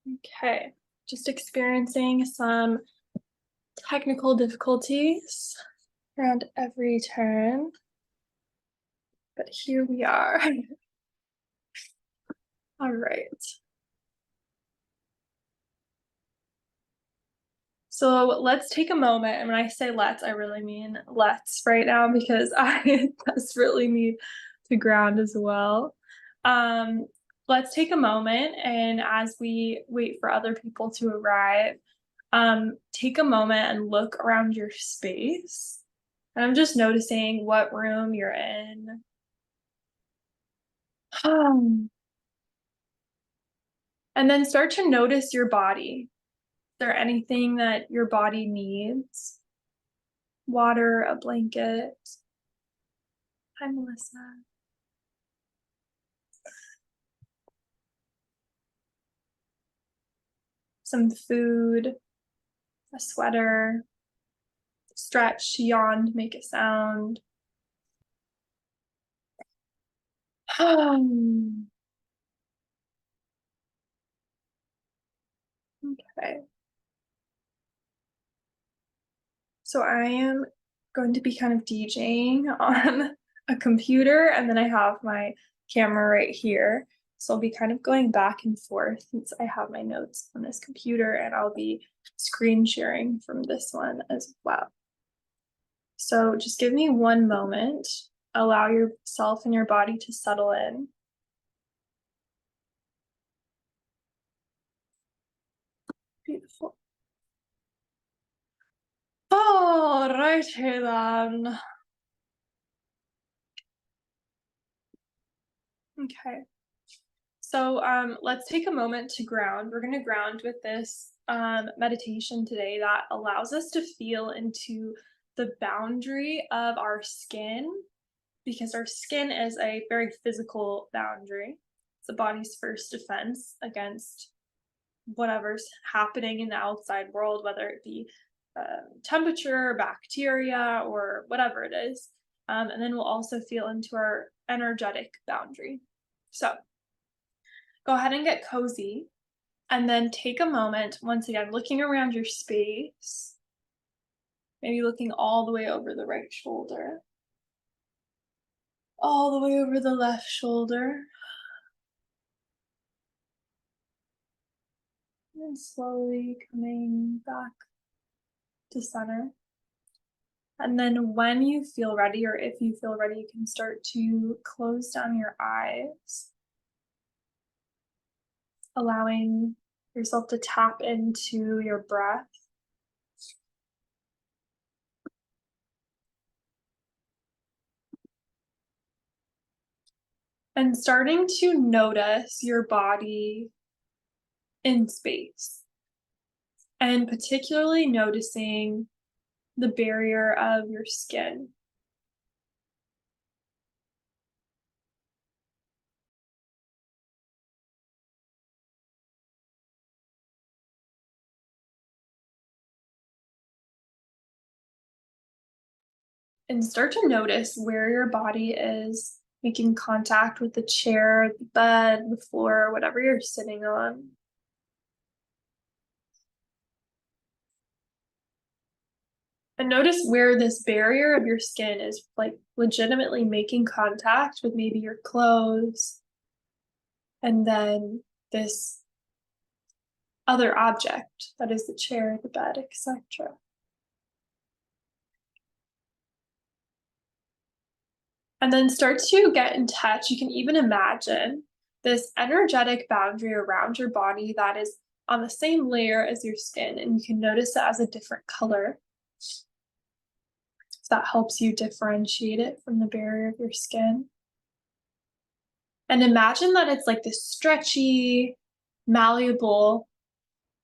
Okay, just experiencing some technical difficulties around every turn, but here we are. All right. So let's take a moment. And when I say let's, I really mean let's right now because I desperately need to ground as well. Um, let's take a moment and as we wait for other people to arrive, take a moment and look around your space. And I'm just noticing what room you're in. And then start to notice your body. Is there anything that your body needs? Water, a blanket. Hi, Melissa. Some food, a sweater, stretch, yawn, make a sound. Okay. So I am going to be kind of DJing on a computer, and then I have my camera right here. So I'll be kind of going back and forth since I have my notes on this computer, and I'll be screen sharing from this one as well. So just give me one moment. Allow yourself and your body to settle in. Beautiful. All righty then. Okay. So let's take a moment to ground. We're going to ground with this meditation today that allows us to feel into the boundary of our skin because our skin is a very physical boundary. It's the body's first defense against whatever's happening in the outside world, whether it be temperature, bacteria, or whatever it is. And then we'll also feel into our energetic boundary. So go ahead and get cozy and then take a moment, once again, looking around your space, maybe looking all the way over the right shoulder, all the way over the left shoulder, and slowly coming back to center. And then when you feel ready, or if you feel ready, you can start to close down your eyes, allowing yourself to tap into your breath. And starting to notice your body in space, and particularly noticing the barrier of your skin. And start to notice where your body is making contact with the chair, the bed, the floor, whatever you're sitting on. And notice where this barrier of your skin is like legitimately making contact with maybe your clothes and then this other object that is the chair, the bed, etc. And then start to get in touch. You can even imagine this energetic boundary around your body that is on the same layer as your skin, and you can notice it as a different color. So that helps you differentiate it from the barrier of your skin. And imagine that it's like this stretchy, malleable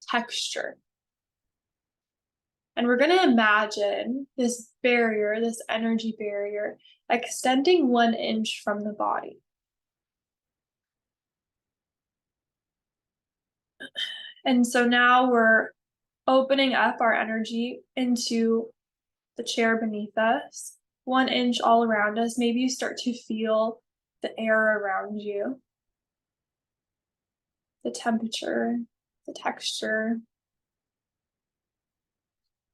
texture. And we're going to imagine this barrier, this energy barrier, extending 1 inch from the body. And so now we're opening up our energy into the chair beneath us, 1 inch all around us. Maybe you start to feel the air around you, the temperature, the texture,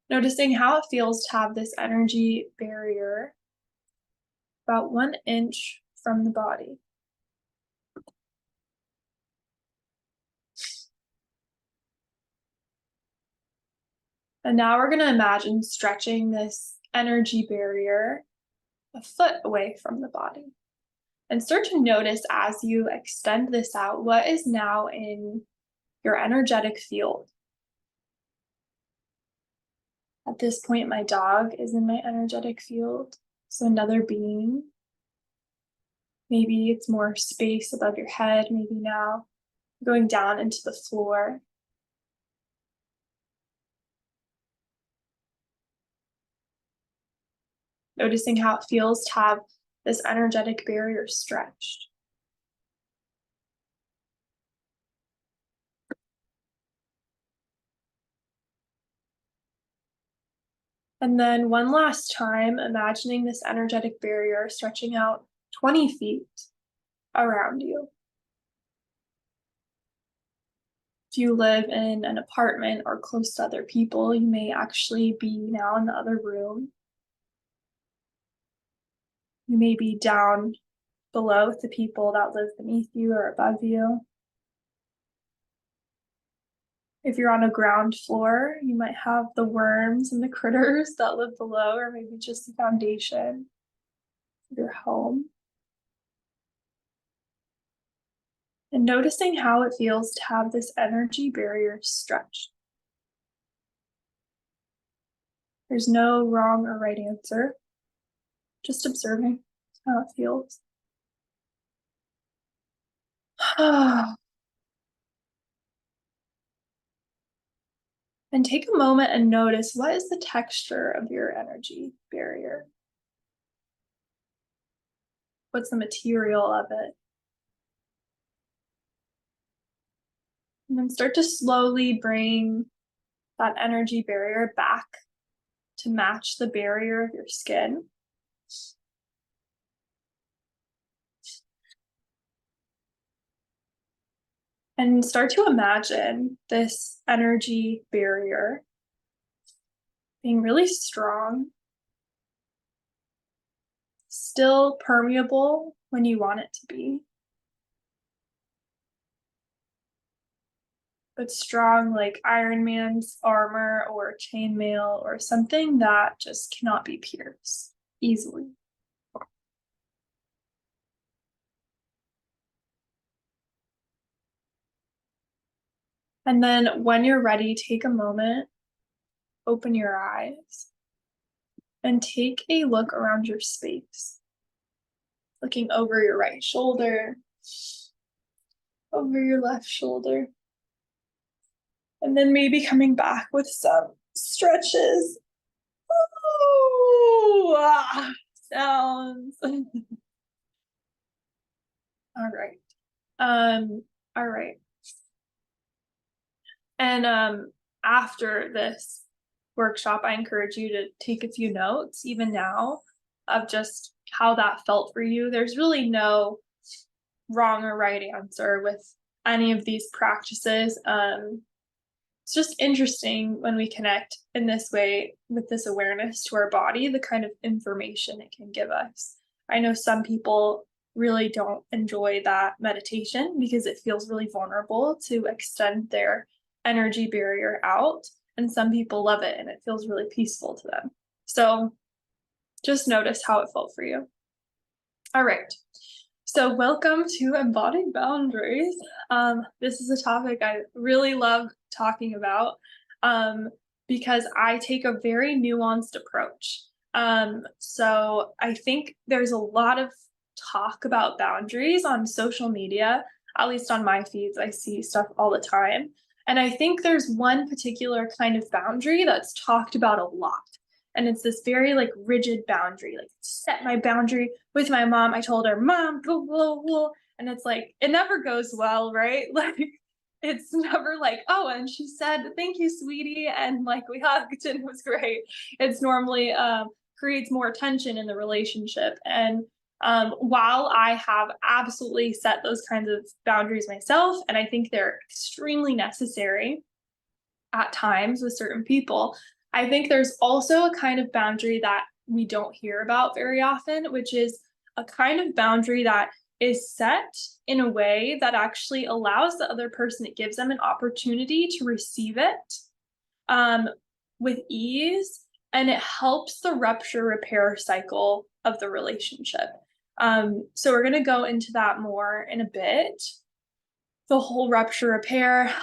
noticing how it feels to have this energy barrier about 1 inch from the body. And now we're going to imagine stretching this energy barrier a foot away from the body. And start to notice as you extend this out what is now in your energetic field. At this point, my dog is in my energetic field. So another being. Maybe it's more space above your head. Maybe now going down into the floor. Noticing how it feels to have this energetic barrier stretched. And then one last time, imagining this energetic barrier stretching out 20 feet around you. If you live in an apartment or close to other people, you may actually be now in the other room. You may be down below with the people that live beneath you or above you. If you're on a ground floor, you might have the worms and the critters that live below, or maybe just the foundation of your home. And noticing how it feels to have this energy barrier stretched. There's no wrong or right answer, just observing how it feels. And take a moment and notice, what is the texture of your energy barrier? What's the material of it? And then start to slowly bring that energy barrier back to match the barrier of your skin. And start to imagine this energy barrier being really strong, still permeable when you want it to be, but strong like Iron Man's armor or chainmail or something that just cannot be pierced easily. And then when you're ready, take a moment, open your eyes, and take a look around your space. Looking over your right shoulder, over your left shoulder, and then maybe coming back with some stretches. Ooh, sounds. All right. All right. And after this workshop, I encourage you to take a few notes, even now, of just how that felt for you. There's really no wrong or right answer with any of these practices. It's just interesting when we connect in this way with this awareness to our body, the kind of information it can give us. I know some people really don't enjoy that meditation because it feels really vulnerable to extend their energy barrier out. And some people love it and it feels really peaceful to them. So just notice how it felt for you. All right. So welcome to Embodied Boundaries. This is a topic I really love talking about because I take a very nuanced approach. So I think there's a lot of talk about boundaries on social media, at least on my feeds. I see stuff all the time. And I think there's one particular kind of boundary that's talked about a lot. And it's this very like rigid boundary, like set my boundary with my mom. I told her, Mom, blah, blah, blah. And it's like, it never goes well, right? Like, it's never like, oh, and she said, thank you, sweetie. And like, we hugged and it was great. It's normally creates more tension in the relationship. And While I have absolutely set those kinds of boundaries myself, and I think they're extremely necessary at times with certain people, I think there's also a kind of boundary that we don't hear about very often, which is a kind of boundary that is set in a way that actually allows the other person, it gives them an opportunity to receive it um, with ease, and it helps the rupture repair cycle of the relationship. So we're going to go into that more in a bit, the whole rupture repair.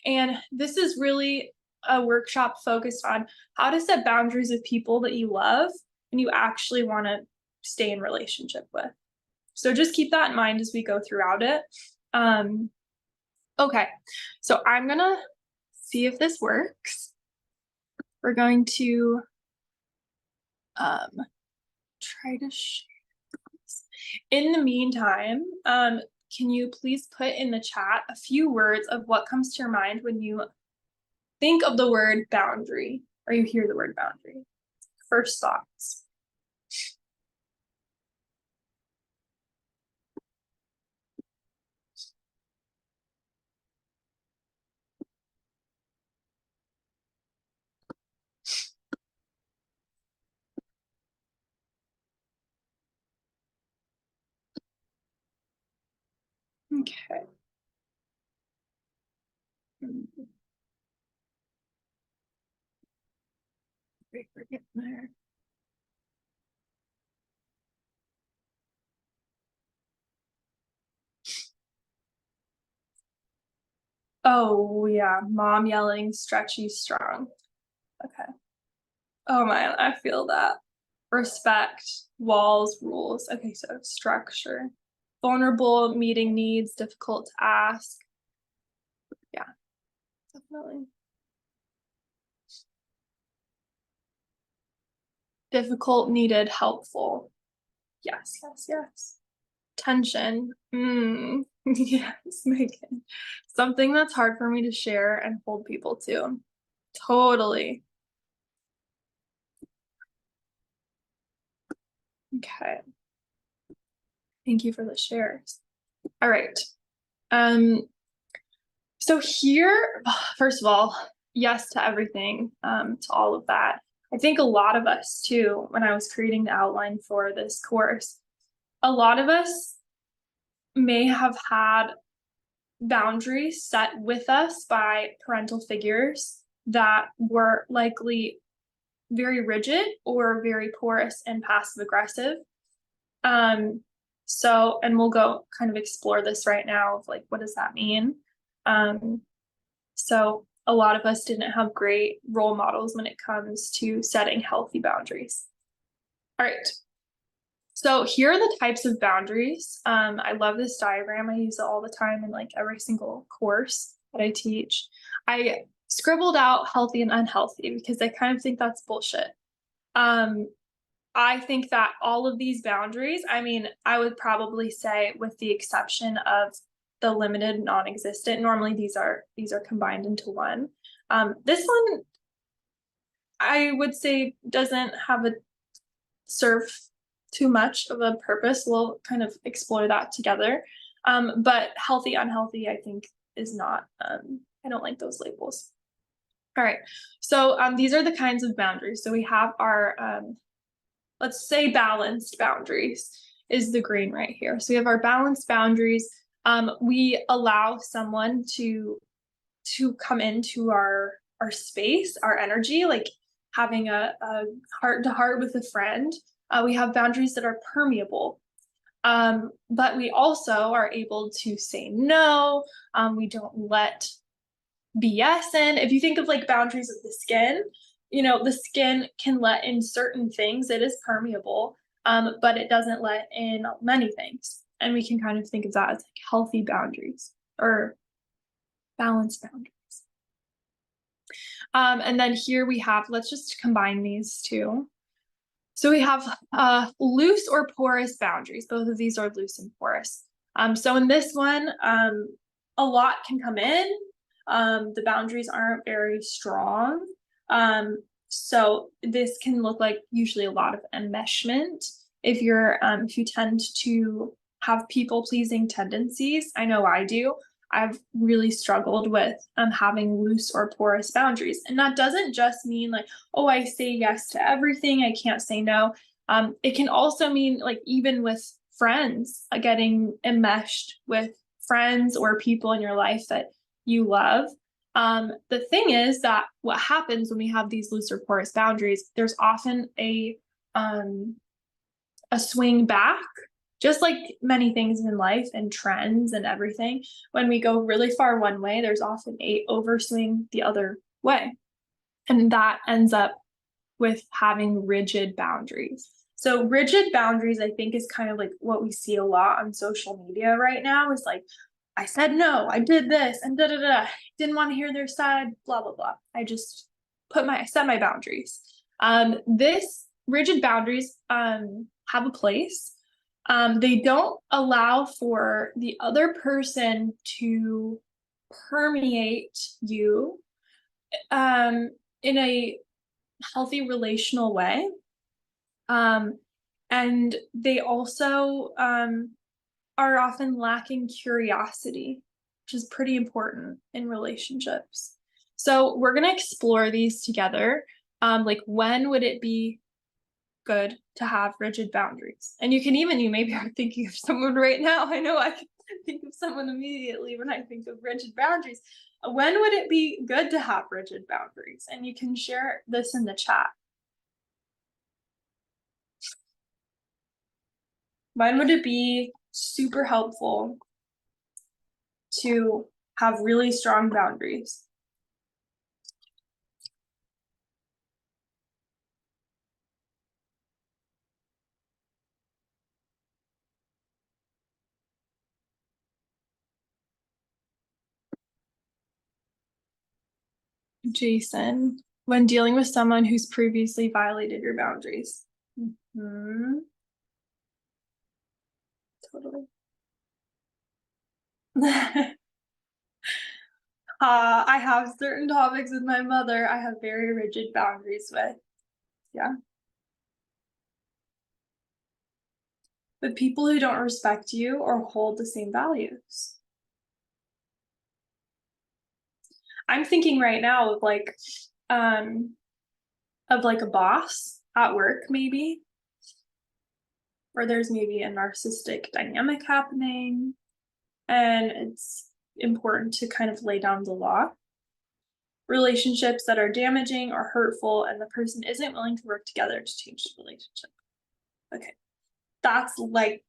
And this is really a workshop focused on how to set boundaries with people that you love and you actually want to stay in relationship with. So just keep that in mind as we go throughout it. Um, okay, so I'm going to see if this works. We're going to um, try to share this. In the meantime, can you please put in the chat a few words of what comes to your mind when you think of the word boundary or you hear the word boundary? First thoughts. Okay. Wait, we're getting there. Oh yeah, mom yelling, stretchy, strong. Okay. Oh man, I feel that. Respect, walls, rules. Okay, so structure. Vulnerable, meeting needs, difficult to ask. Yeah, definitely. Difficult, needed, helpful. Yes, yes, yes. Tension. Yes, Megan. Something that's hard for me to share and hold people to. Totally. Okay. Thank you for the shares. All right. Um, so here, first of all, yes to everything, to all of that. I think a lot of us too, when I was creating the outline for this course, a lot of us may have had boundaries set with us by parental figures that were likely very rigid or very porous and passive aggressive. Um, so, and we'll go kind of explore this right now of like, what does that mean? Um, so a lot of us didn't have great role models when it comes to setting healthy boundaries. All right. So here are the types of boundaries. I love this diagram. I use it all the time in like every single course that I teach. I scribbled out healthy and unhealthy because I kind of think that's bullshit. Um, I think that all of these boundaries, I mean, I would probably say with the exception of the limited non-existent, normally these are combined into one. This one I would say doesn't have a serve too much of a purpose. We'll kind of explore that together. But healthy, unhealthy, I think is not, I don't like those labels. All right, so these are the kinds of boundaries. So we have our, let's say balanced boundaries is the green right here. So we have our balanced boundaries. We allow someone to come into our space, our energy, like having a heart to heart with a friend. We have boundaries that are permeable. But we also are able to say no. We don't let BS in. If you think of like boundaries of the skin, you know, the skin can let in certain things. It is permeable, but it doesn't let in many things. And we can kind of think of that as like healthy boundaries or balanced boundaries. And then here we have, let's just combine these two. So we have loose or porous boundaries. Both of these are loose and porous. So in this one, a lot can come in. The boundaries aren't very strong. So this can look like usually a lot of enmeshment. if you tend to have people pleasing tendencies. I know I do. I've really struggled with having loose or porous boundaries. And that doesn't just mean like, oh, I say yes to everything, I can't say no. It can also mean like even with friends, getting enmeshed with friends or people in your life that you love. The thing is that what happens when we have these loose or porous boundaries, there's often um, a swing back, just like many things in life and trends and everything. When we go really far one way, there's often a overswing the other way. And that ends up with having rigid boundaries. So rigid boundaries, I think, is kind of like what we see a lot on social media right now is like, I said no, I did this, and da da da. Didn't want to hear their side, blah blah blah. I just set my boundaries. This rigid boundaries have a place. They don't allow for the other person to permeate you in a healthy relational way. And they also are often lacking curiosity, which is pretty important in relationships. So we're going to explore these together. Like, when would it be good to have rigid boundaries? And you maybe are thinking of someone right now. I know I can think of someone immediately when I think of rigid boundaries. When would it be good to have rigid boundaries? And you can share this in the chat. When would it be super helpful to have really strong boundaries? Jason, when dealing with someone who's previously violated your boundaries. Mhm. Totally. I have certain topics with my mother I have very rigid boundaries with. Yeah. But people who don't respect you or hold the same values. I'm thinking right now of like a boss at work, maybe, where there's maybe a narcissistic dynamic happening, and it's important to kind of lay down the law. Relationships that are damaging or hurtful, and the person isn't willing to work together to change the relationship. Okay, that's like,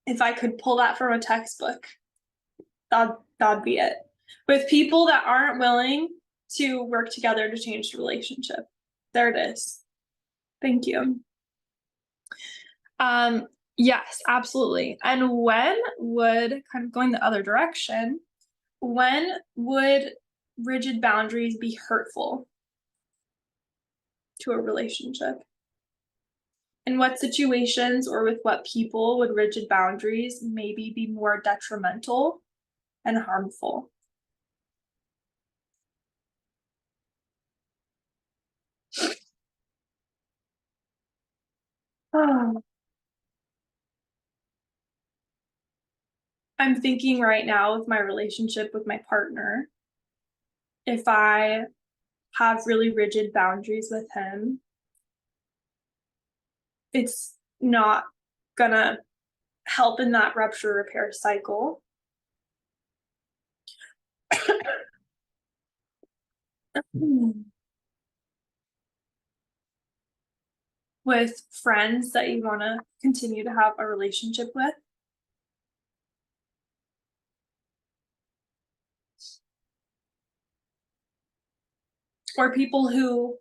if I could pull that from a textbook, that'd be it. With people that aren't willing to work together to change the relationship. There it is. Thank you. Yes, absolutely. And when would, kind of going the other direction, when would rigid boundaries be hurtful to a relationship? In what situations or with what people would rigid boundaries maybe be more detrimental and harmful? Oh, I'm thinking right now with my relationship with my partner, if I have really rigid boundaries with him, it's not gonna help in that rupture repair cycle. With friends that you want to continue to have a relationship with, or people who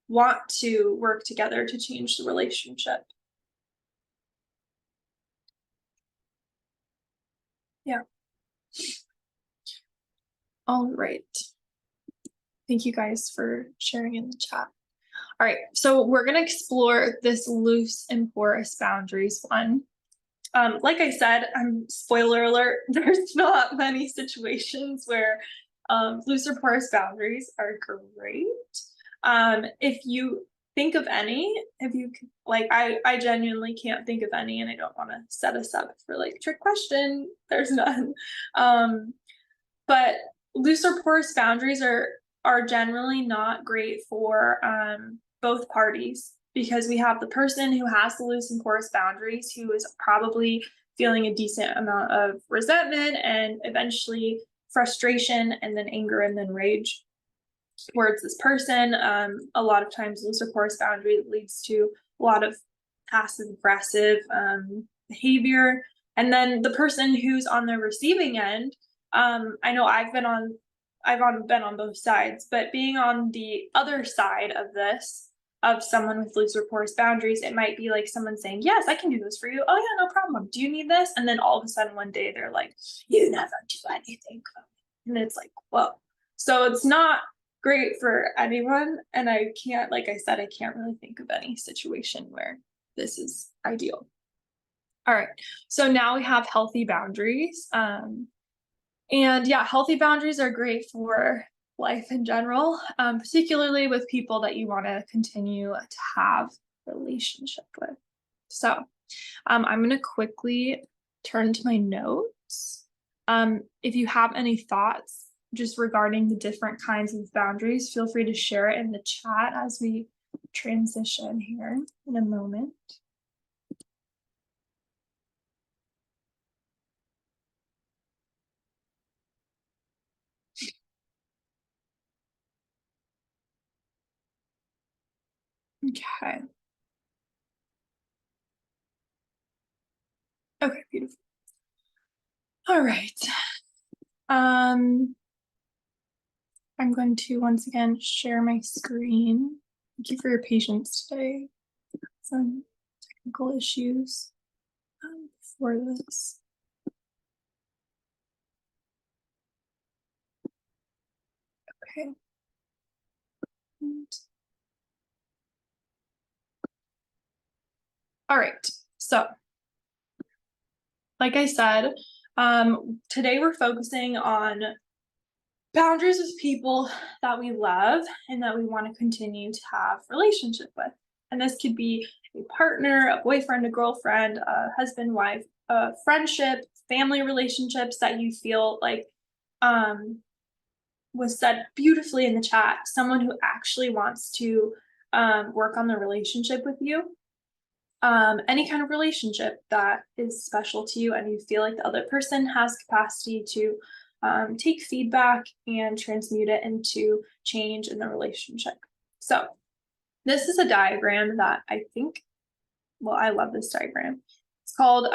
want to work together to change the relationship. Yeah. All right. Thank you guys for sharing in the chat. All right, so we're going to explore this loose and porous boundaries one. Like I said, spoiler alert, there's not many situations where loose or porous boundaries are great. If you think of any? If you like, I genuinely can't think of any, and I don't want to set us up for like trick question. There's none. Um, but loose or porous boundaries are generally not great for both parties because we have the person who has the loose and porous boundaries who is probably feeling a decent amount of resentment and eventually frustration and then anger and then rage towards this person. A lot of times, loose or porous boundary leads to a lot of passive aggressive behavior. And then the person who's on the receiving end, I know been on both sides, but being on the other side of this, of someone with loose or porous boundaries, it might be like someone saying, "Yes, I can do this for you. Oh yeah, no problem. Do you need this?" And then all of a sudden one day they're like, "You never do anything for me." And it's like, whoa. So it's not great for anyone. And I can't, like I said, I can't really think of any situation where this is ideal. All right. So now we have healthy boundaries. And yeah, healthy boundaries are great for life in general, particularly with people that you want to continue to have a relationship with. So I'm going to quickly turn to my notes. If you have any thoughts just regarding the different kinds of boundaries, feel free to share it in the chat as we transition here in a moment. Okay. Okay, beautiful. All right. I'm going to once again share my screen. Thank you for your patience today. Some technical issues for this. Okay. All right. So, like I said, today we're focusing on boundaries with people that we love and that we want to continue to have relationship with. And this could be a partner, a boyfriend, a girlfriend, a husband, wife, a friendship, family relationships that you feel like um, was said beautifully in the chat. Someone who actually wants to work on the relationship with you. Any kind of relationship that is special to you and you feel like the other person has capacity to take feedback and transmute it into change in the relationship. So this is a diagram that I think, well, I love this diagram. It's called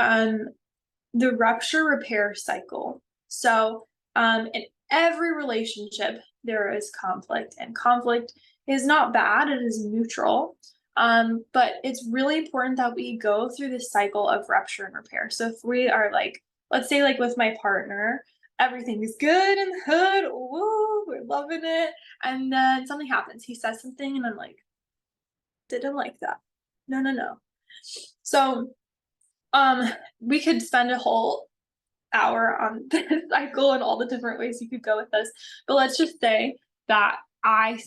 the rupture repair cycle. So in every relationship, there is conflict, and conflict is not bad, it is neutral. But it's really important that we go through this cycle of rupture and repair. So if we are like, let's say like with my partner, everything is good in the hood, woo, we're loving it. And then something happens. He says something and I'm like, didn't like that. No, no, no. So we could spend a whole hour on this cycle and all the different ways you could go with this. But let's just say that I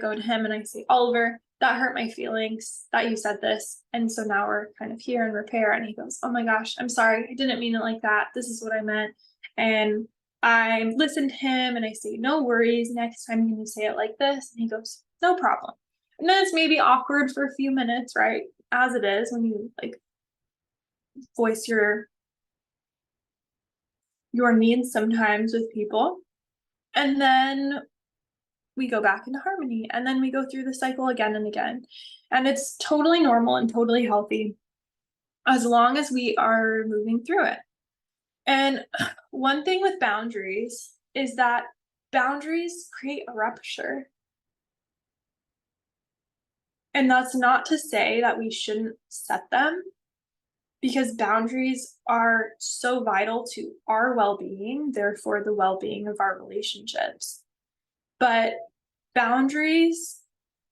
go to him and I say, Oliver, that hurt my feelings that you said this. And so now we're kind of here in repair. And he goes, oh my gosh, I'm sorry. I didn't mean it like that. This is what I meant. And I listen to him and I say, no worries. Next time, can you say it like this? And he goes, no problem. And then it's maybe awkward for a few minutes, right? As it is when you like voice your needs sometimes with people. And then we go back into harmony and then we go through the cycle again and again. And it's totally normal and totally healthy as long as we are moving through it. And one thing with boundaries is that boundaries create a rupture. And that's not to say that we shouldn't set them, because boundaries are so vital to our well-being, therefore the well-being of our relationships. But boundaries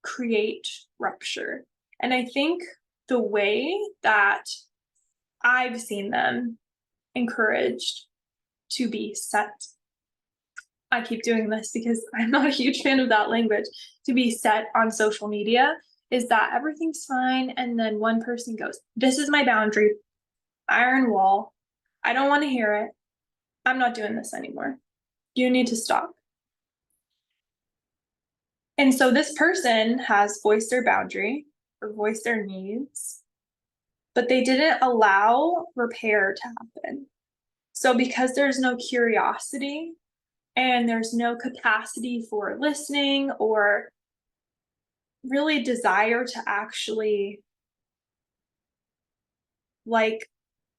create rupture. And I think the way that I've seen them encouraged to be set, I keep doing this because I'm not a huge fan of that language, to be set on social media is that everything's fine, and then one person goes, "This is my boundary, iron wall. I don't want to hear it. I'm not doing this anymore. You need to stop." And so this person has voiced their boundary or voiced their needs, but they didn't allow repair to happen. So because there's no curiosity and there's no capacity for listening or really desire to actually, like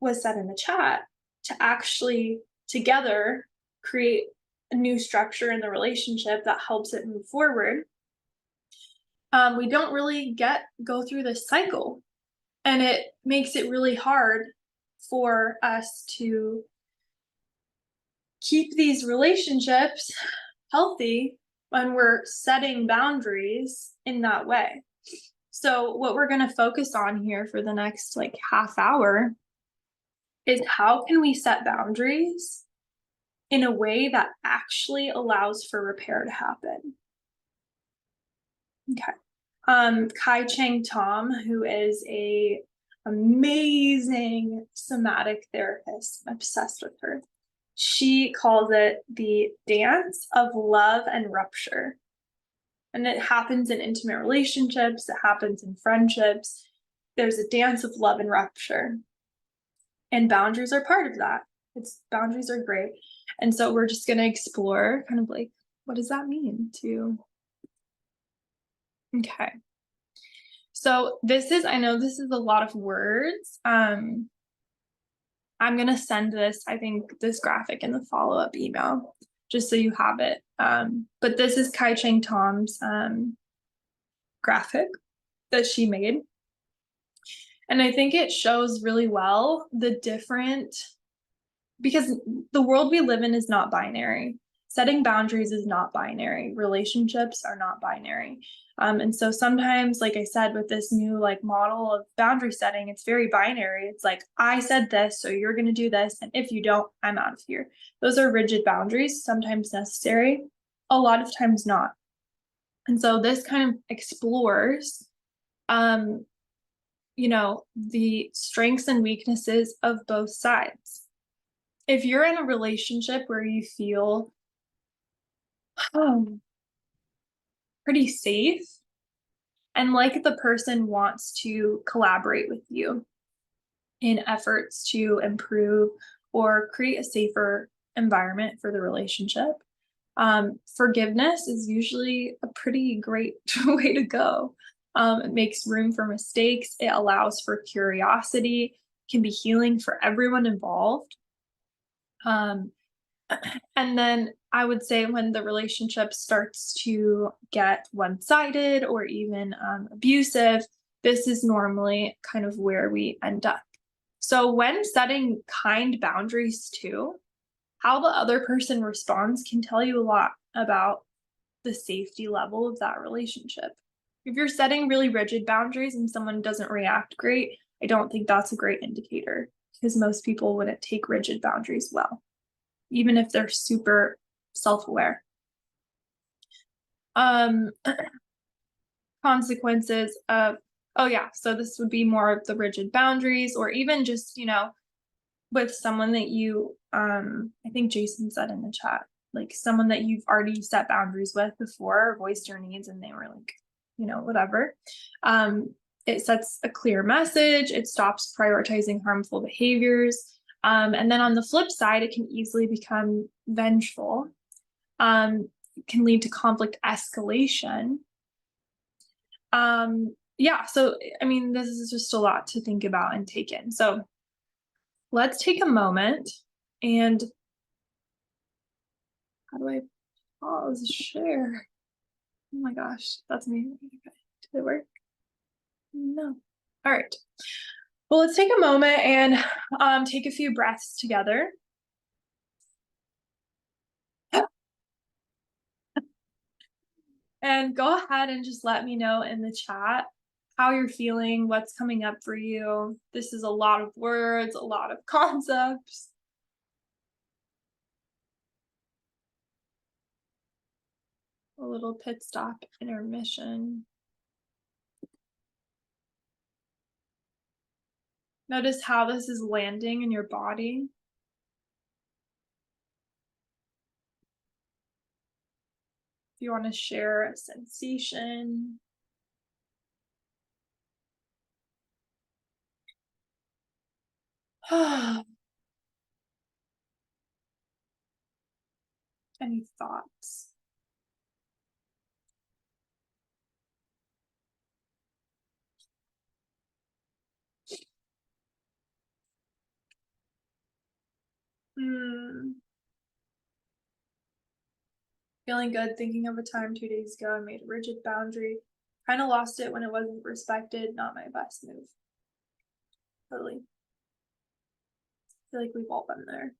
was said in the chat, to actually together create a new structure in the relationship that helps it move forward, we don't really go through this cycle, and it makes it really hard for us to keep these relationships healthy when we're setting boundaries in that way. So what we're going to focus on here for the next like half hour is how can we set boundaries in a way that actually allows for repair to happen. Okay. Kai Cheng Tom, who is a amazing somatic therapist, I'm obsessed with her. She calls it the dance of love and rupture. And it happens in intimate relationships, it happens in friendships. There's a dance of love and rupture. And boundaries are part of that. Boundaries are great. And so we're just going to explore kind of like, what does that mean to. Okay. So I know this is a lot of words. I'm going to send this graphic in the follow-up email, just so you have it. But this is Kai Cheng Tom's graphic that she made. And I think it shows really well because the world we live in is not binary. Setting boundaries is not binary. Relationships are not binary. And so sometimes, like I said, with this new like model of boundary setting, it's very binary. It's like, I said this, so you're going to do this. And if you don't, I'm out of here. Those are rigid boundaries, sometimes necessary, a lot of times not. And so this kind of explores, the strengths and weaknesses of both sides. If you're in a relationship where you feel pretty safe and like the person wants to collaborate with you in efforts to improve or create a safer environment for the relationship, forgiveness is usually a pretty great way to go. It makes room for mistakes. It allows for curiosity, can be healing for everyone involved. And then I would say when the relationship starts to get one-sided or even abusive, this is normally kind of where we end up. So when setting kind boundaries too, how the other person responds can tell you a lot about the safety level of that relationship. If you're setting really rigid boundaries and someone doesn't react great, I don't think that's a great indicator, because most people wouldn't take rigid boundaries well, even if they're super self-aware. Consequences of, so this would be more of the rigid boundaries, or even just, with someone that you, I think Jason said in the chat, like someone that you've already set boundaries with before, or voiced your needs, and they were like, whatever. It sets a clear message. It stops prioritizing harmful behaviors. And then on the flip side, it can easily become vengeful. Can lead to conflict escalation. So, I mean, this is just a lot to think about and take in. So let's take a moment and how do I pause share? Oh my gosh, that's me. Okay. Did it work? No. All right. Well, let's take a moment and take a few breaths together. And go ahead and just let me know in the chat how you're feeling, what's coming up for you. This is a lot of words, a lot of concepts. A little pit stop intermission. Notice how this is landing in your body. If you want to share a sensation, any thoughts? Hmm. Feeling good, thinking of a time 2 days ago I made a rigid boundary. Kind of lost it when it wasn't respected. Not my best move. Totally. Feel like we've all been there.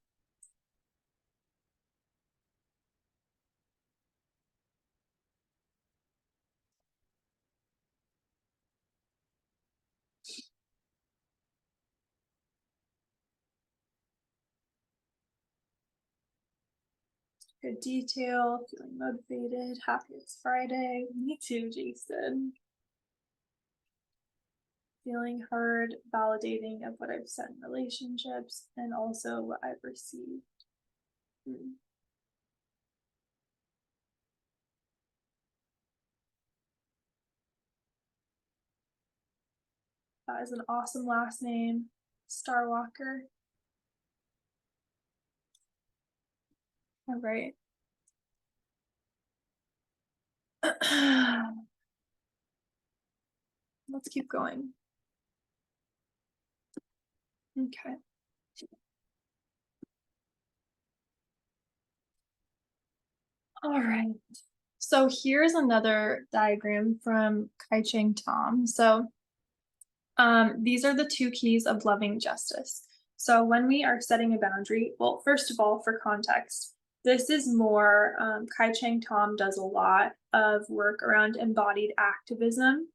Good detail, feeling motivated, happy it's Friday. Me too, Jason. Feeling heard, validating of what I've said in relationships, and also what I've received. Hmm. That is an awesome last name, Starwalker. All right. Let's keep going. Okay. All right. So here's another diagram from Kai Ching Tom. So these are the two keys of loving justice. So when we are setting a boundary, well, first of all, for context, this is more, Kai Cheng Tom does a lot of work around embodied activism.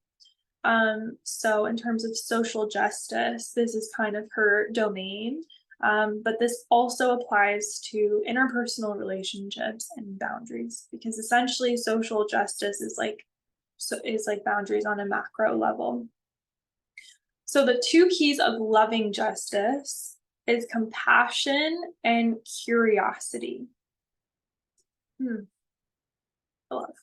So in terms of social justice, this is kind of her domain. But this also applies to interpersonal relationships and boundaries, because essentially social justice is like boundaries on a macro level. So the two keys of loving justice is compassion and curiosity. Hmm, I love.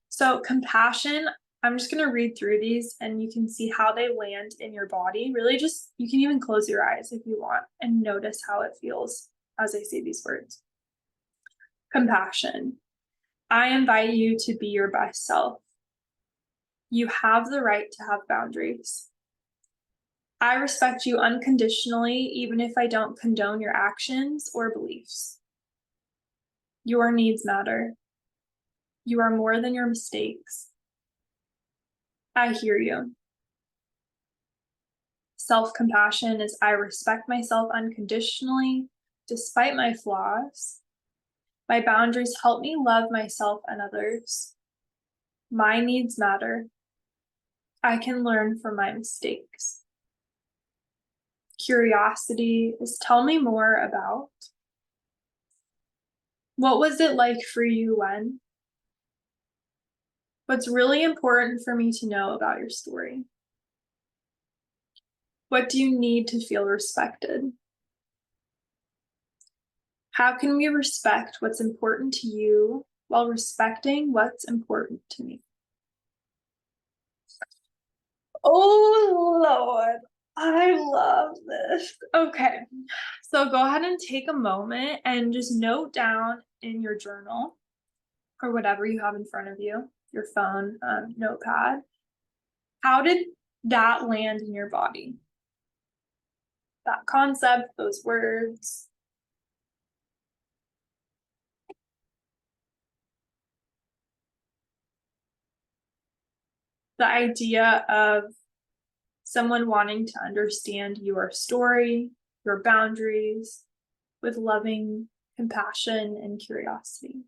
So compassion, I'm just going to read through these and you can see how they land in your body. Really just, you can even close your eyes if you want and notice how it feels as I say these words. Compassion. I invite you to be your best self. You have the right to have boundaries. I respect you unconditionally, even if I don't condone your actions or beliefs. Your needs matter. You are more than your mistakes. I hear you. Self-compassion is I respect myself unconditionally, despite my flaws. My boundaries help me love myself and others. My needs matter. I can learn from my mistakes. Curiosity is tell me more about. What was it like for you when? What's really important for me to know about your story? What do you need to feel respected? How can we respect what's important to you while respecting what's important to me? Oh, Lord, I love this. Okay, so go ahead and take a moment and just note down in your journal or whatever you have in front of you, your phone, notepad. How did that land in your body? That concept, those words. The idea of someone wanting to understand your story, your boundaries, with loving compassion and curiosity.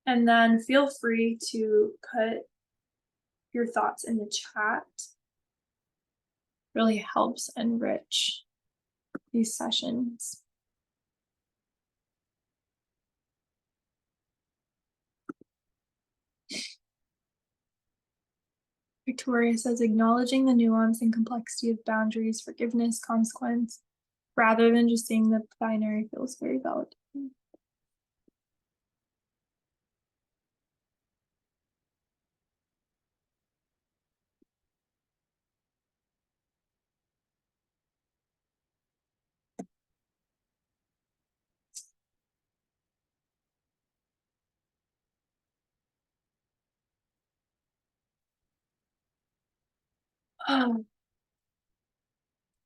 And then feel free to put your thoughts in the chat. Really helps enrich these sessions. Victoria says acknowledging the nuance and complexity of boundaries, forgiveness, consequence, rather than just saying the binary feels very valid.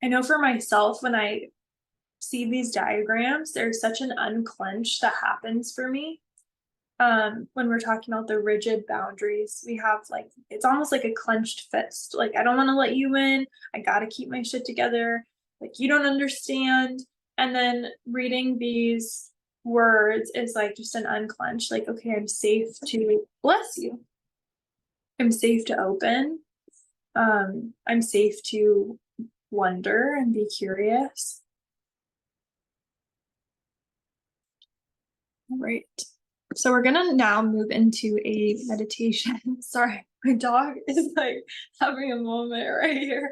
I know for myself, when I see these diagrams, there's such an unclench that happens for me. When we're talking about the rigid boundaries, we have like it's almost like a clenched fist. Like, I don't want to let you in. I gotta keep my shit together. Like, you don't understand. And then reading these words is like just an unclench. Like, okay, I'm safe to bless you. I'm safe to open. I'm safe to wonder and be curious. All right. So we're gonna now move into a meditation. Sorry, my dog is like having a moment right here.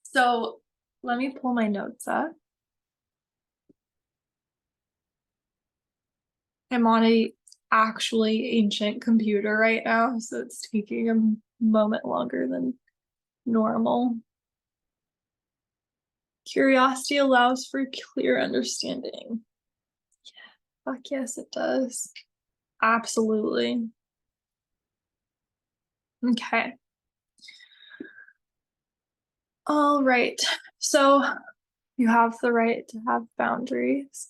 So let me pull my notes up. I'm on a actually ancient computer right now, so it's taking a moment longer than normal. Curiosity allows for clear understanding. Yeah, fuck yes, it does. Absolutely. Okay. All right. So you have the right to have boundaries.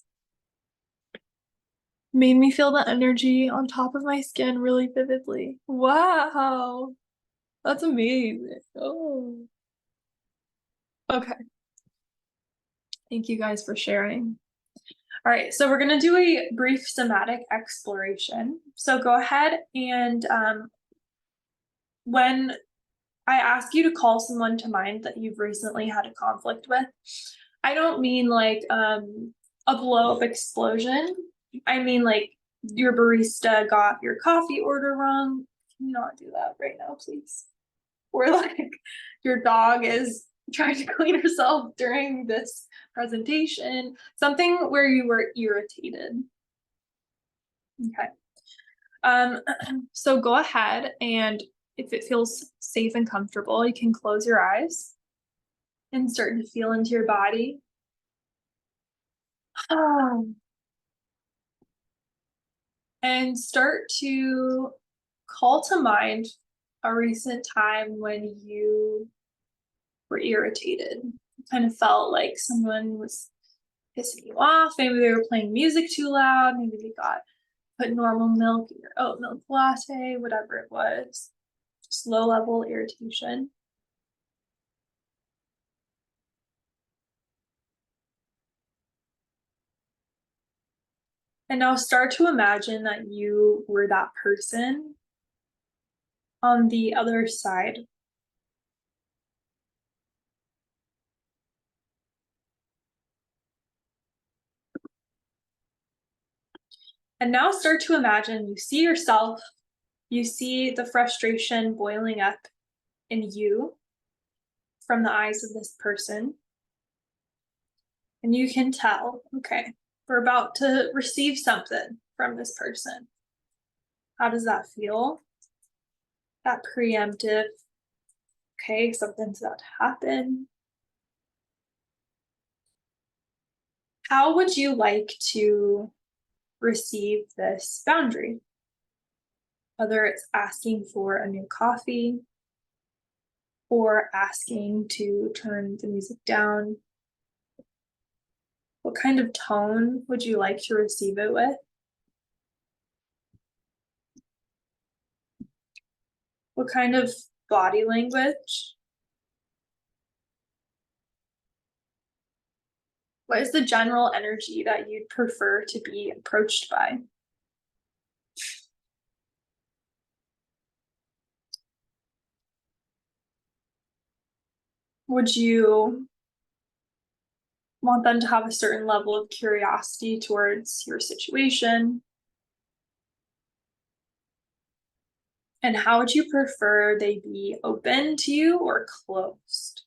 Made me feel the energy on top of my skin really vividly. Wow. That's amazing. Oh. Okay. Thank you guys for sharing. All right, so we're going to do a brief somatic exploration. So go ahead and when I ask you to call someone to mind that you've recently had a conflict with, I don't mean like a blow up explosion. I mean like your barista got your coffee order wrong. Can you not do that right now, please? Or like your dog is trying to clean herself during this presentation, something where you were irritated. Okay. So go ahead and if it feels safe and comfortable, you can close your eyes and start to feel into your body. And start to call to mind a recent time when you were irritated. It kind of felt like someone was pissing you off. Maybe they were playing music too loud. Maybe they got put normal milk in your oat milk latte, whatever it was. Just low level irritation. And now start to imagine that you were that person on the other side. And now start to imagine you see yourself, you see the frustration boiling up in you from the eyes of this person. And you can tell, okay, we're about to receive something from this person. How does that feel? That preemptive, okay, something's about to happen. How would you like to receive this boundary? Whether it's asking for a new coffee or asking to turn the music down. What kind of tone would you like to receive it with? What kind of body language? What is the general energy that you'd prefer to be approached by? Would you want them to have a certain level of curiosity towards your situation? And how would you prefer they be open to you or closed?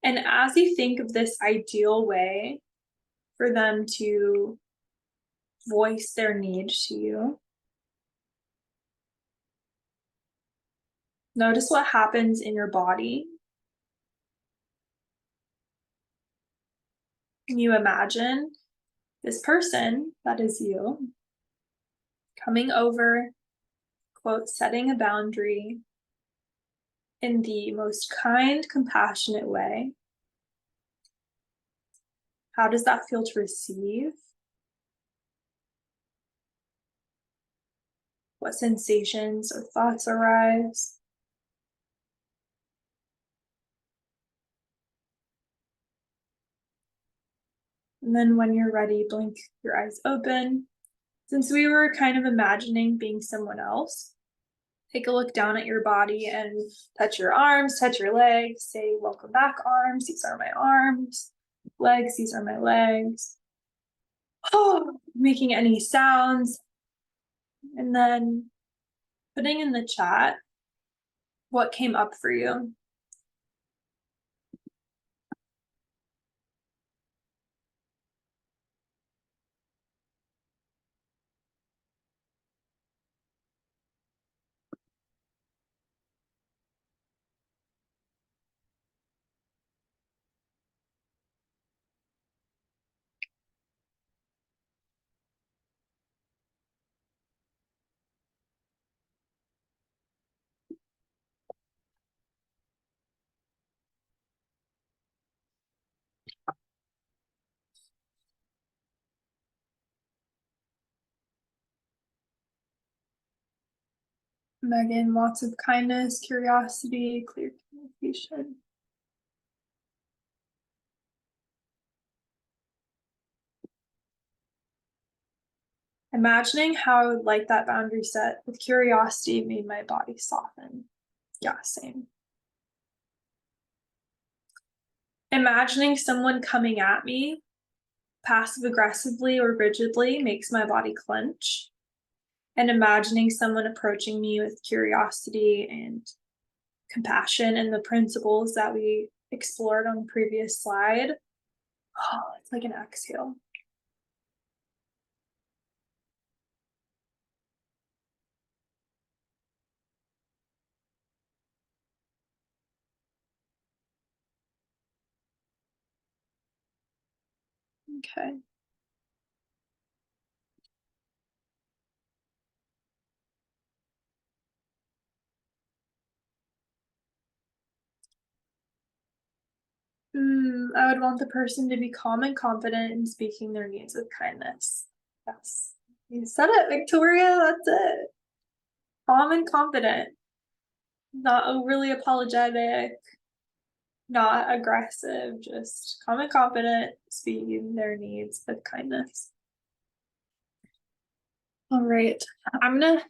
And as you think of this ideal way for them to voice their needs to you, notice what happens in your body. Can you imagine this person, that is you, coming over, quote, setting a boundary in the most kind, compassionate way? How does that feel to receive? What sensations or thoughts arise? And then when you're ready, blink your eyes open. Since we were kind of imagining being someone else, take a look down at your body and touch your arms, touch your legs, say, welcome back, arms. These are my arms. Legs, these are my legs. Oh, making any sounds. And then putting in the chat what came up for you. Megan, lots of kindness, curiosity, clear communication. Imagining how I would like that boundary set with curiosity made my body soften. Yeah, same. Imagining someone coming at me passive aggressively or rigidly makes my body clench. And imagining someone approaching me with curiosity and compassion and the principles that we explored on the previous slide, oh, it's like an exhale. Okay. I would want the person to be calm and confident in speaking their needs with kindness. Yes. You said it, Victoria. That's it. Calm and confident, not overly apologetic, not aggressive, just calm and confident, speaking their needs with kindness. All right. I'm gonna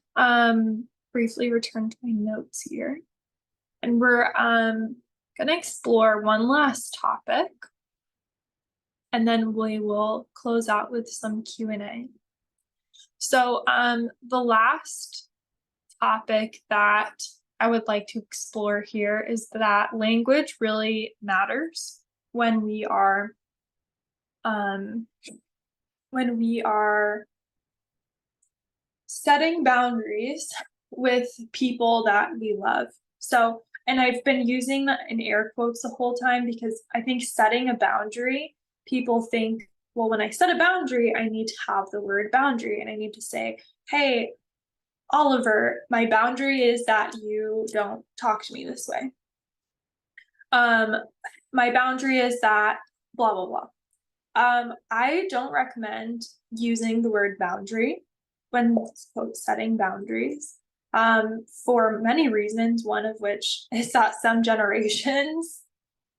briefly return to my notes here. And we're gonna explore one last topic, and then we will close out with some Q&A. So the last topic that I would like to explore here is that language really matters when we are setting boundaries with people that we love. So, and I've been using that in air quotes the whole time because I think setting a boundary, people think, well, when I set a boundary, I need to have the word boundary and I need to say, hey, Oliver, my boundary is that you don't talk to me this way. My boundary is that blah, blah, blah. I don't recommend using the word boundary when quote, setting boundaries for many reasons, one of which is that some generations,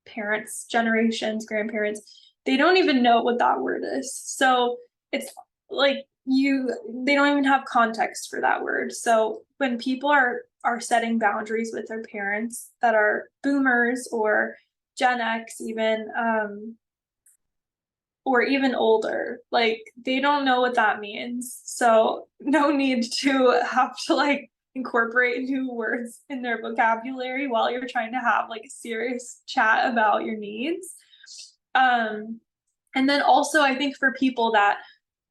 parents, generations, grandparents, they don't even know what that word is. So it's like they don't even have context for that word. So when people are setting boundaries with their parents that are boomers or Gen X even, or even older. Like, they don't know what that means. So, no need to have to like incorporate new words in their vocabulary while you're trying to have like a serious chat about your needs. Um, and then also, I think for people that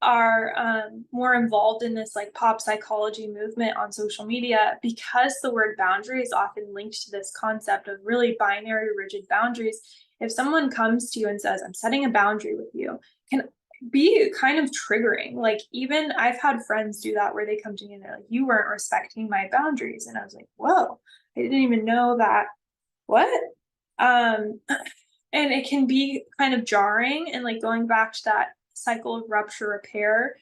are more involved in this like pop psychology movement on social media, because the word boundary is often linked to this concept of really binary, rigid boundaries. If someone comes to you and says, I'm setting a boundary with you, can be kind of triggering. Like, even I've had friends do that where they come to me and they're like, you weren't respecting my boundaries. And I was like, whoa, I didn't even know that. What? Um, and it can be kind of jarring, and like going back to that cycle of rupture repair,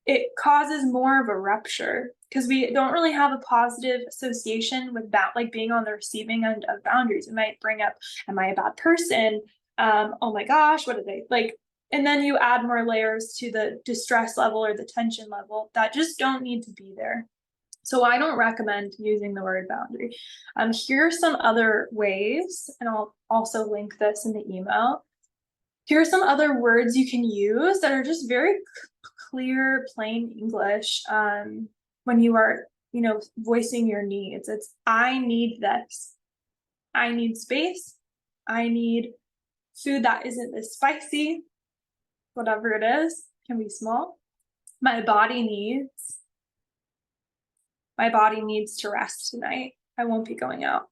it causes more of a rupture because we don't really have a positive association with that, like being on the receiving end of boundaries. It might bring up, am I a bad person? Oh my gosh, what did they like? And then you add more layers to the distress level or the tension level that just don't need to be there. So I don't recommend using the word boundary. Here are some other ways, and I'll also link this in the email. Here are some other words you can use that are just very clear, plain English when you are, voicing your needs. It's, I need this. I need space. I need food that isn't this spicy, whatever it is, can be small. My body needs. My body needs to rest tonight. I won't be going out.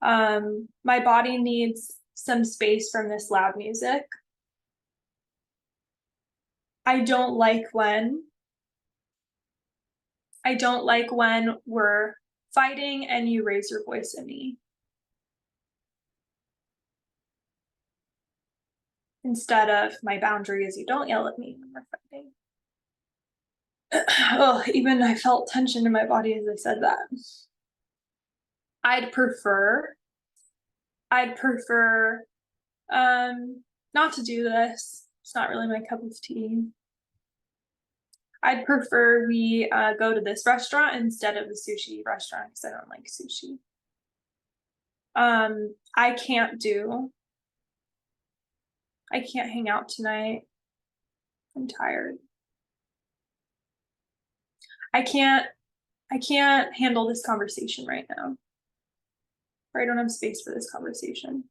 My body needs some space from this loud music. I don't like when we're fighting and you raise your voice at me. Instead of, my boundary is you don't yell at me when we're fighting. Oh, even I felt tension in my body as I said that. I'd prefer not to do this. It's not really my cup of tea. I'd prefer we go to this restaurant instead of the sushi restaurant because I don't like sushi. I can't hang out tonight. I'm tired. I can't handle this conversation right now. Or I don't have space for this conversation.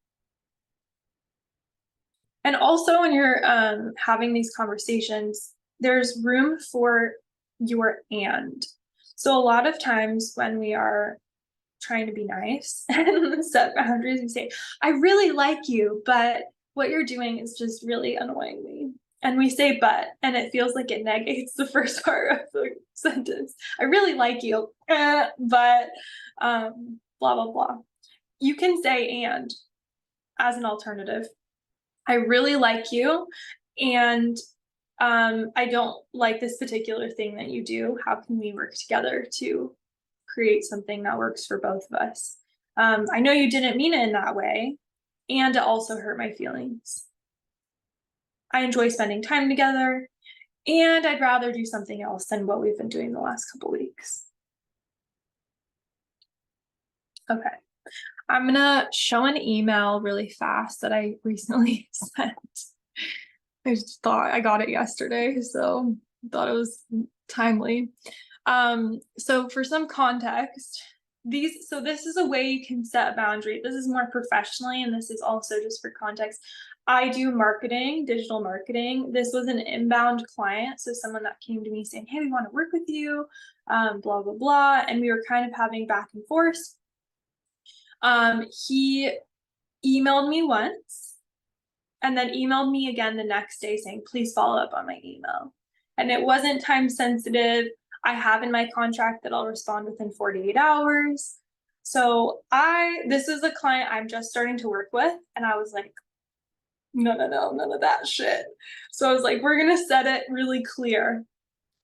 And also, when you're having these conversations, there's room for your and. So a lot of times when we are trying to be nice and set boundaries, we say, I really like you, but what you're doing is just really annoying me. And we say but, and it feels like it negates the first part of the sentence. I really like you, but blah, blah, blah. You can say and as an alternative. I really like you, and I don't like this particular thing that you do. How can we work together to create something that works for both of us? I know you didn't mean it in that way, and it also hurt my feelings. I enjoy spending time together, and I'd rather do something else than what we've been doing the last couple weeks. Okay. I'm gonna show an email really fast that I recently sent. I just thought I got it yesterday, so thought it was timely. So for some context, this is a way you can set a boundary. This is more professionally, and this is also just for context. I do marketing, digital marketing. This was an inbound client, so someone that came to me saying, hey, we want to work with you, blah, blah, blah. And we were kind of having back and forth. He emailed me once and then emailed me again the next day saying, please follow up on my email. And it wasn't time sensitive. I have in my contract that I'll respond within 48 hours. So this is a client I'm just starting to work with. And I was like, no, none of that shit. So I was like, we're going to set it really clear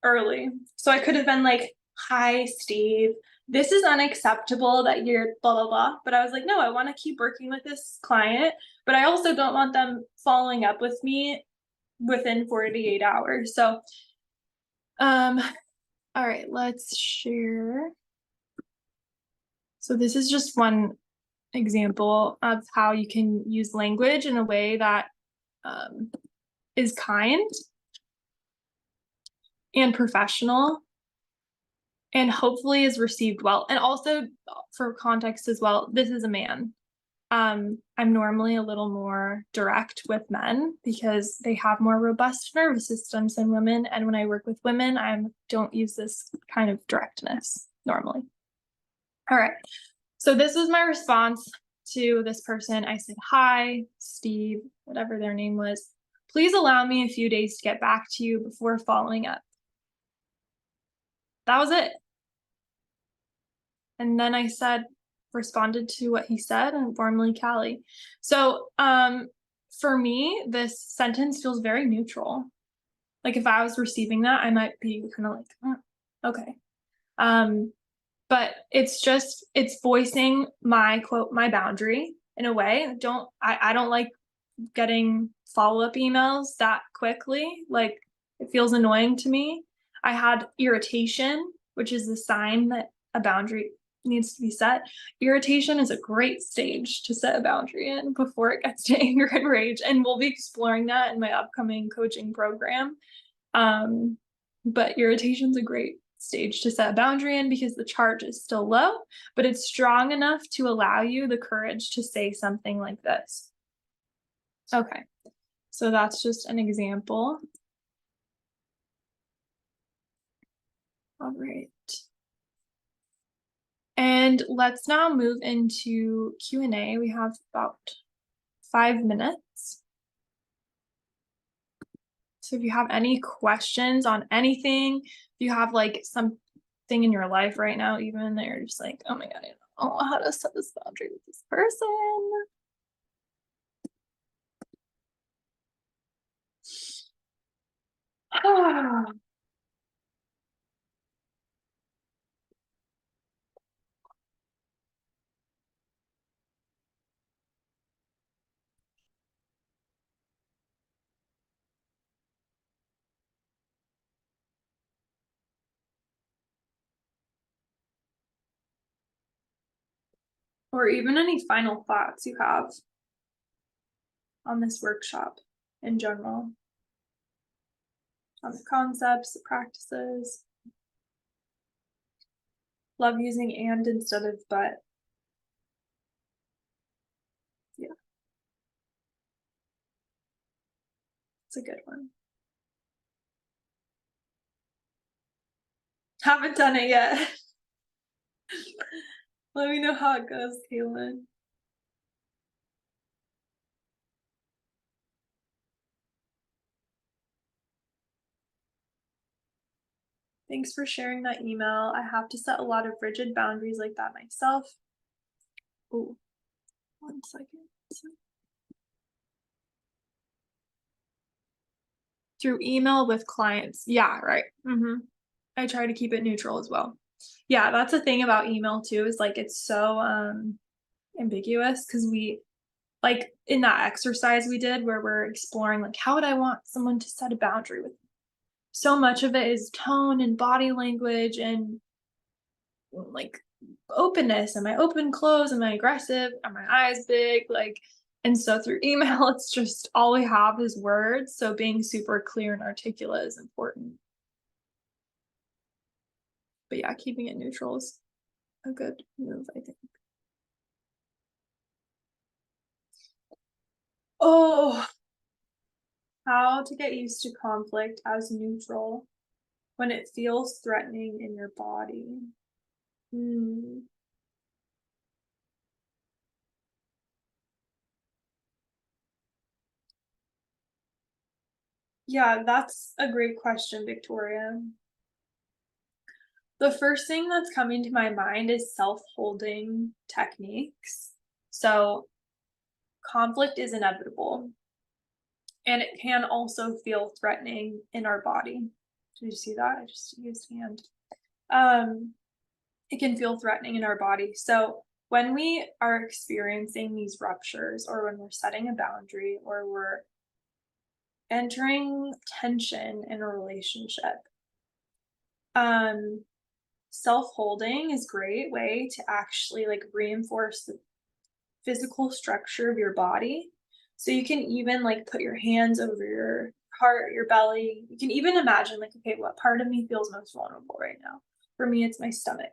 early. So I could have been like, hi, Steve, this is unacceptable that you're blah, blah, blah. But I was like, no, I want to keep working with this client, but I also don't want them following up with me within 48 hours. So, all right, let's share. So this is just one example of how you can use language in a way that is kind and professional and hopefully is received well. And also, for context as well, this is a man. I'm normally a little more direct with men because they have more robust nervous systems than women. And when I work with women, I don't use this kind of directness normally. All right. So this was my response to this person. I said, "Hi, Steve," whatever their name was. "Please allow me a few days to get back to you before following up." That was it. And then I said, responded to what he said and formerly Callie. So, for me, this sentence feels very neutral. Like if I was receiving that, I might be kind of like, okay. Um, but it's voicing my quote, my boundary in a way. I don't like getting follow-up emails that quickly. Like it feels annoying to me. I had irritation, which is the sign that a boundary needs to be set. Irritation is a great stage to set a boundary in before it gets to anger and rage. And we'll be exploring that in my upcoming coaching program. Um, but irritation's a great stage to set a boundary in because the charge is still low, but it's strong enough to allow you the courage to say something like this. Okay, so that's just an example. All right. And let's now move into Q&A. We have about 5 minutes. So if you have any questions on anything, if you have like something in your life right now, even that you're just like, oh my God, I don't know how to set this boundary with this person. Or even any final thoughts you have on this workshop in general, on the concepts, the practices. Love using and instead of but. Yeah, it's a good one. Haven't done it yet. Let me know how it goes, Kaylin. Thanks for sharing that email. I have to set a lot of rigid boundaries like that myself. Oh, 1 second. Through email with clients. Yeah, right. I try to keep it neutral as well. Yeah, that's the thing about email too, is like it's so ambiguous because we like in that exercise we did where we're exploring like how would I want someone to set a boundary with me? So much of it is tone and body language and like openness. Am I open, close? Am I aggressive? Are my eyes big? Like, and so through email, it's just all we have is words. So being super clear and articulate is important. But yeah, keeping it neutral is a good move, I think. Oh, how to get used to conflict as neutral when it feels threatening in your body. Hmm. Yeah, that's a great question, Victoria. The first thing that's coming to my mind is self-holding techniques. So, conflict is inevitable, and it can also feel threatening in our body. Did you see that? I just used hand. Um, it can feel threatening in our body. So, when we are experiencing these ruptures, or when we're setting a boundary, or we're entering tension in a relationship, um, self-holding is a great way to actually like reinforce the physical structure of your body. So you can even like put your hands over your heart, your belly. You can even imagine, like, okay, what part of me feels most vulnerable right now? For me, it's my stomach.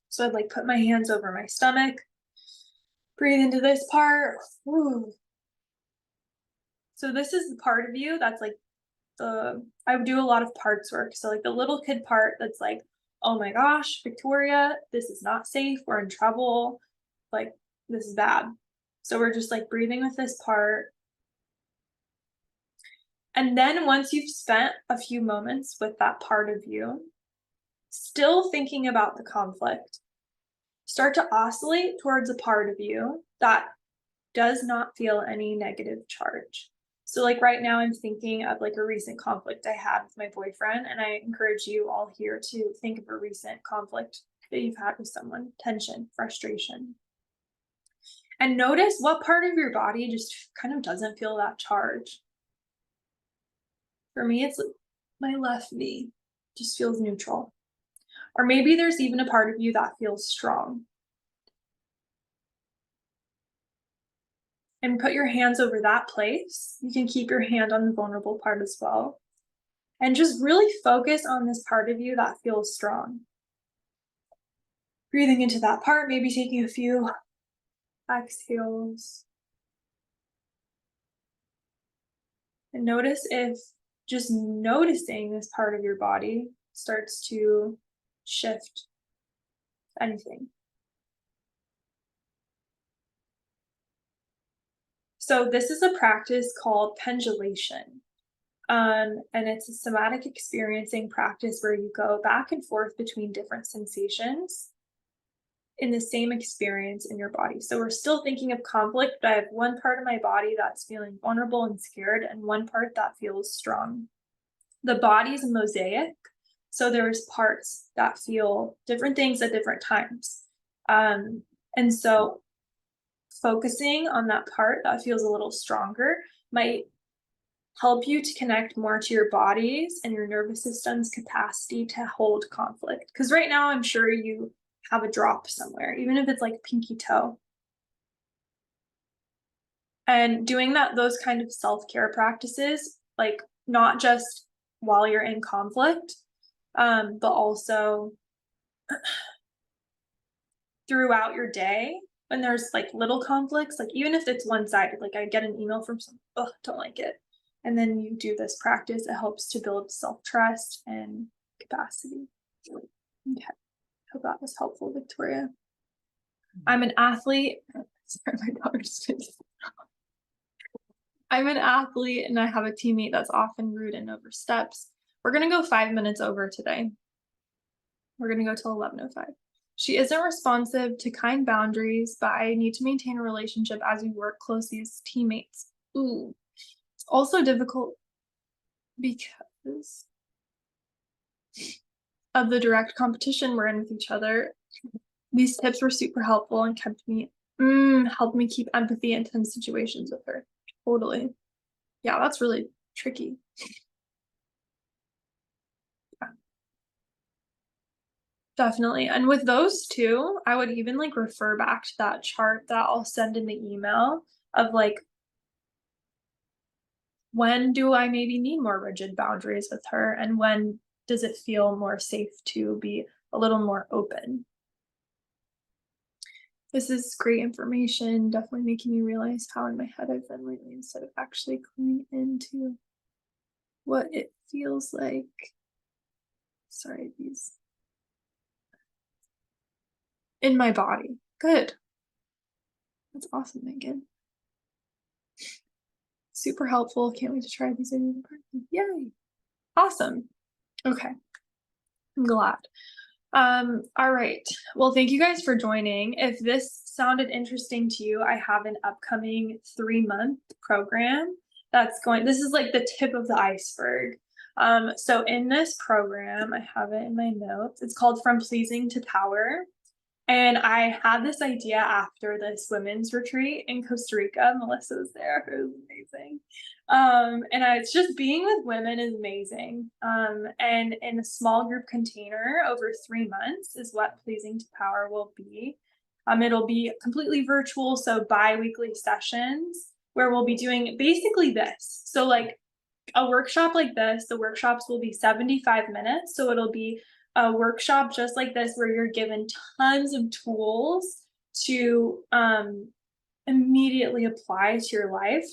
So I'd like put my hands over my stomach, breathe into this part. Whew. So this is the part of you that's like I would do a lot of parts work. So like the little kid part that's like, oh my gosh, Victoria, this is not safe. We're in trouble. Like, this is bad. So we're just like breathing with this part. And then once you've spent a few moments with that part of you, still thinking about the conflict, start to oscillate towards a part of you that does not feel any negative charge. So, like right now, I'm thinking of like a recent conflict I had with my boyfriend, and I encourage you all here to think of a recent conflict that you've had with someone, tension, frustration, and notice what part of your body just kind of doesn't feel that charge. For me, it's like my left knee just feels neutral. Or maybe there's even a part of you that feels strong. And put your hands over that place. You can keep your hand on the vulnerable part as well. And just really focus on this part of you that feels strong. Breathing into that part, maybe taking a few exhales. And notice if just noticing this part of your body starts to shift anything. So this is a practice called pendulation. And it's a somatic experiencing practice where you go back and forth between different sensations in the same experience in your body. So we're still thinking of conflict, but I have one part of my body that's feeling vulnerable and scared, and one part that feels strong. The body is a mosaic, so there's parts that feel different things at different times. And so focusing on that part that feels a little stronger might help you to connect more to your body's and your nervous system's capacity to hold conflict. Because right now, I'm sure you have a drop somewhere, even if it's like pinky toe. And doing those kind of self-care practices, like not just while you're in conflict, but also throughout your day when there's like little conflicts, like even if it's one-sided, like I get an email from someone, oh, don't like it. And then you do this practice, it helps to build self-trust and capacity. Okay. Hope that was helpful, Victoria. I'm an athlete. Sorry, my daughter's I'm an athlete and I have a teammate that's often rude and oversteps. We're gonna go 5 minutes over today. We're gonna go till 11:05. She isn't responsive to kind boundaries, but I need to maintain a relationship as we work closely as teammates. Ooh. It's also difficult because of the direct competition we're in with each other. These tips were super helpful and helped me keep empathy in tense situations with her. Totally. Yeah, that's really tricky. Yeah, definitely. And with those two, I would even like refer back to that chart that I'll send in the email of like, when do I maybe need more rigid boundaries with her? And when does it feel more safe to be a little more open? This is great information, definitely making me realize how in my head I've been lately instead of actually cluing into what it feels like. Sorry, these in my body. Good. That's awesome, Megan. Super helpful. Can't wait to try these ideas in person. Yay. Awesome. Okay. I'm glad. All right. Well, thank you guys for joining. If this sounded interesting to you, I have an upcoming 3-month program this is like the tip of the iceberg. So in this program, I have it in my notes. It's called From Pleasing to Power. And I had this idea after this women's retreat in Costa Rica. Melissa was there. It was amazing. It's just being with women is amazing. And in a small group container over 3 months is what Pleasing to Power will be. It'll be completely virtual, so bi-weekly sessions where we'll be doing basically this. So like a workshop like this, the workshops will be 75 minutes. So it'll be a workshop just like this where you're given tons of tools to immediately apply to your life.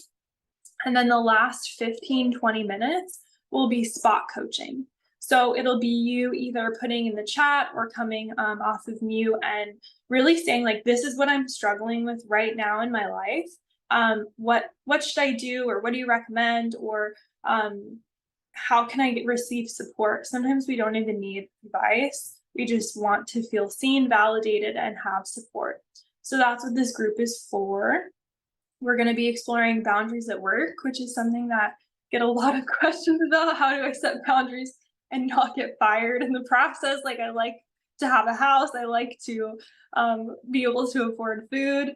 And then the last 15-20 minutes will be spot coaching. So it'll be you either putting in the chat or coming off of mute and really saying like, this is what I'm struggling with right now in my life. What should I do, or what do you recommend, or um, how can I receive support? Sometimes we don't even need advice. We just want to feel seen, validated, and have support. So that's what this group is for. We're going to be exploring boundaries at work, which is something that get a lot of questions about. How do I set boundaries and not get fired in the process? Like, I like to have a house. I like to be able to afford food.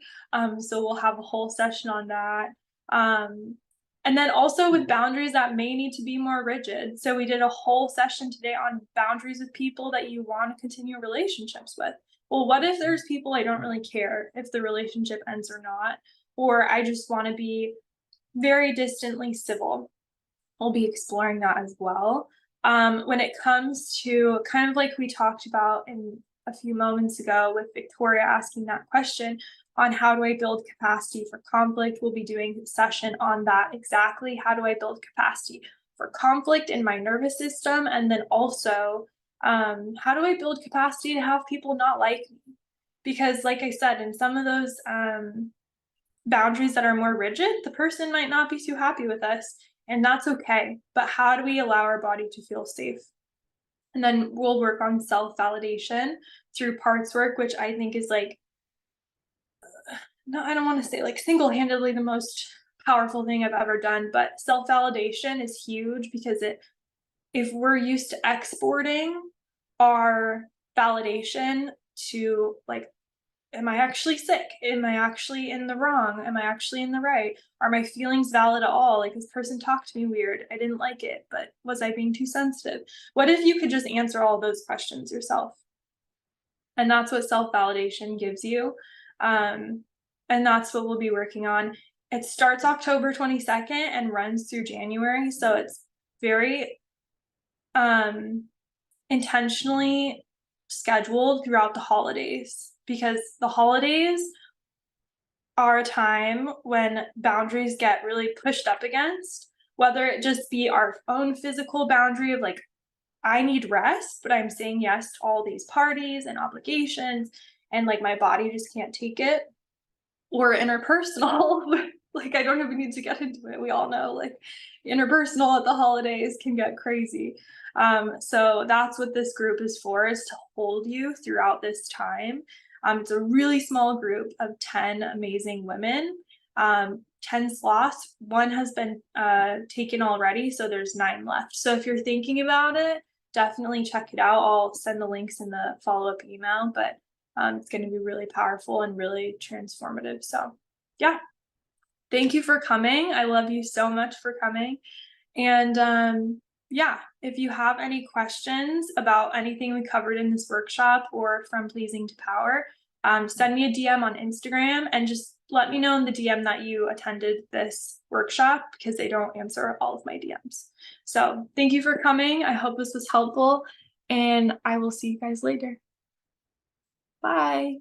So we'll have a whole session on that. And then also with boundaries that may need to be more rigid. So we did a whole session today on boundaries with people that you want to continue relationships with. Well, what if there's people I don't really care if the relationship ends or not? Or I just want to be very distantly civil. We'll be exploring that as well. When it comes to kind of like we talked about in a few moments ago with Victoria asking that question on how do I build capacity for conflict, we'll be doing a session on that exactly. How do I build capacity for conflict in my nervous system? And then also, how do I build capacity to have people not like me? Because, like I said, in some of those boundaries that are more rigid, the person might not be too happy with us, and that's okay. But how do we allow our body to feel safe? And then we'll work on self validation through parts work, which I think is like, no, I don't want to say like single handedly the most powerful thing I've ever done, but self validation is huge because if we're used to exporting our validation to like, am I actually sick? Am I actually in the wrong? Am I actually in the right? Are my feelings valid at all? Like, this person talked to me weird. I didn't like it, but was I being too sensitive? What if you could just answer all those questions yourself? And that's what self validation gives you. Um, and that's what we'll be working on. It starts October 22nd and runs through January. So it's very um, intentionally scheduled throughout the holidays, because the holidays are a time when boundaries get really pushed up against, whether it just be our own physical boundary of like, I need rest, but I'm saying yes to all these parties and obligations, and like my body just can't take it, or interpersonal. Like, I don't even need to get into it. We all know like interpersonal at the holidays can get crazy. So that's what this group is for, is to hold you throughout this time. It's a really small group of 10 amazing women. 10 slots. One has been taken already, so there's 9 left. So if you're thinking about it, definitely check it out. I'll send the links in the follow-up email, but it's going to be really powerful and really transformative. So, yeah, thank you for coming. I love you so much for coming. And yeah, if you have any questions about anything we covered in this workshop or from Pleasing to Power, send me a DM on Instagram and just let me know in the DM that you attended this workshop, because they don't answer all of my DMs. So thank you for coming. I hope this was helpful, and I will see you guys later. Bye.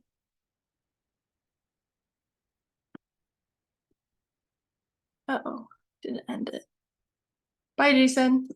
Uh-oh, didn't end it. Bye, Jason.